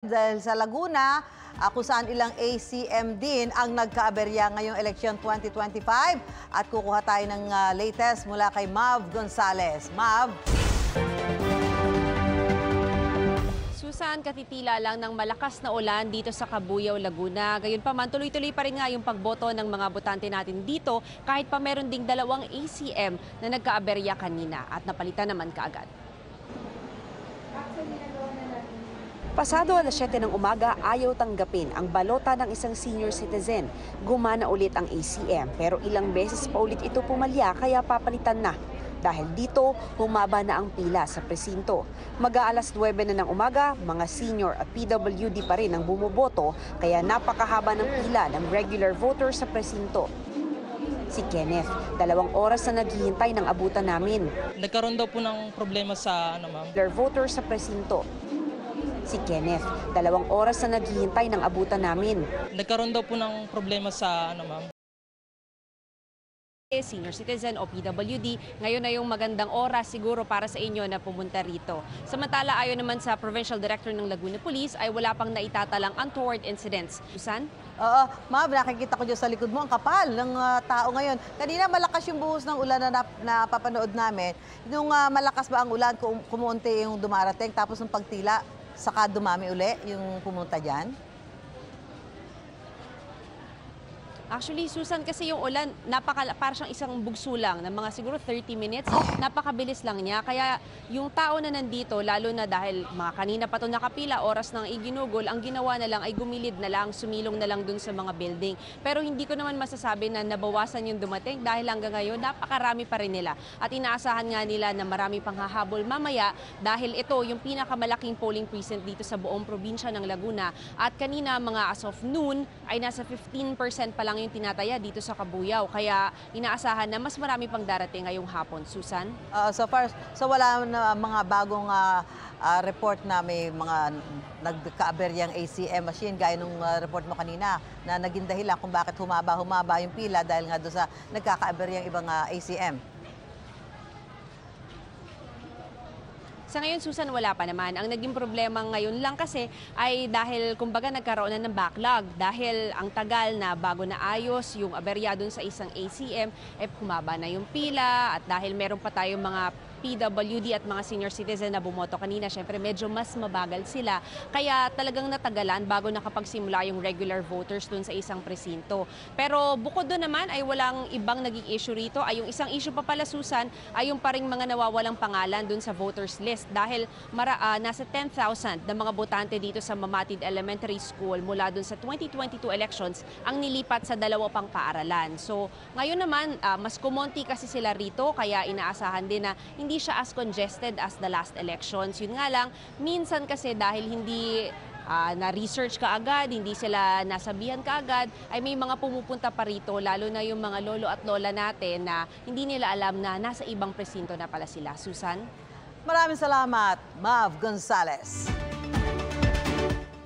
Dahil sa Laguna, kung saan ilang ACM din ang nagkaaberya ngayong eleksyon 2025. At kukuha tayo ng latest mula kay Mav Gonzales. Mav? Susan, katitila lang ng malakas na ulan dito sa Cabuyao, Laguna. Gayunpaman, tuloy-tuloy pa rin nga yung pagboto ng mga botante natin dito kahit pa meron ding dalawang ACM na nagkaaberya kanina at napalitan naman kaagad. Pasado alas 7 ng umaga, ayaw tanggapin ang balota ng isang senior citizen. Gumana ulit ang ACM pero ilang beses pa ulit ito pumalya kaya papalitan na. Dahil dito, humaba na ang pila sa presinto. Mag-aalas 9 na ng umaga, mga senior at PWD pa rin ang bumoboto kaya napakahaba ng pila ng regular voters sa presinto. Si Kenneth, 2 oras na naghihintay ng abutan namin. Nagkaroon daw po ng problema sa ma'am. Regular voters sa presinto. Si Kenneth, 2 oras na naghihintay ng abutan namin. Nagkaroon daw po ng problema sa ma'am. Senior citizen o PWD, ngayon na yung magandang oras siguro para sa inyo na pumunta rito. Samantala, ayon naman sa Provincial Director ng Laguna Police ay wala pang naitatalang untoward incidents. Susan? Oo, Mav, nakikita ko dyan sa likod mo ang kapal ng tao ngayon. Kanina malakas yung buhos ng ulan na napapanood namin. Nung malakas ba ang ulan, kumunti yung dumarating, tapos nung pagtila, saka dumami uli yung pumunta dyan? Actually, Susan, kasi yung ulan, para siyang isang bugso lang ng mga siguro 30 minutes. Napakabilis lang niya. Kaya yung tao na nandito, lalo na dahil mga kanina pa ito nakapila, oras nang iginugol, ang ginawa na lang ay gumilid na lang, sumilong na lang dun sa mga building. Pero hindi ko naman masasabi na nabawasan yung dumating dahil hanggang ngayon, napakarami pa rin nila. At inaasahan nga nila na marami pang hahabol mamaya dahil ito yung pinakamalaking polling precinct dito sa buong probinsya ng Laguna. At kanina, mga as of noon, ay nasa 15% pa lang yung tinataya dito sa Cabuyao. Kaya inaasahan na mas marami pang darating ngayong hapon. Susan? So wala na mga bagong report na may mga nagkaaberyang ACM machine gaya nung report mo kanina na naging dahilan kung bakit humaba yung pila dahil nga doon sa nagkakaaberyang ibang ACM. Sa ngayon, Susan, wala pa naman. Ang naging problema ngayon lang kasi ay dahil kumbaga nagkaroon na ng backlog. Dahil ang tagal na bago naayos yung aberya dun sa isang ACM, humaba na yung pila at dahil meron pa tayong mga PWD at mga senior citizen na bumoto kanina, syempre medyo mas mabagal sila. Kaya talagang natagalan bago nakapagsimula yung regular voters dun sa isang presinto. Pero bukod doon naman ay walang ibang naging issue rito. Ay yung isang issue pa pala, Susan, ay yung paring mga nawawalang pangalan dun sa voters list. Dahil nasa 10,000 na mga botante dito sa Mamatid Elementary School mula dun sa 2022 elections ang nilipat sa 2 pang paaralan. So ngayon naman, mas kumonti kasi sila rito kaya inaasahan din na hindi siya as congested as the last elections. Yun nga lang, minsan kasi dahil hindi na-research kaagad, hindi sila nasabihan kaagad, ay may mga pumupunta pa rito, lalo na yung mga lolo at lola natin na hindi nila alam na nasa ibang presinto na pala sila. Susan? Maraming salamat, Mav Gonzales.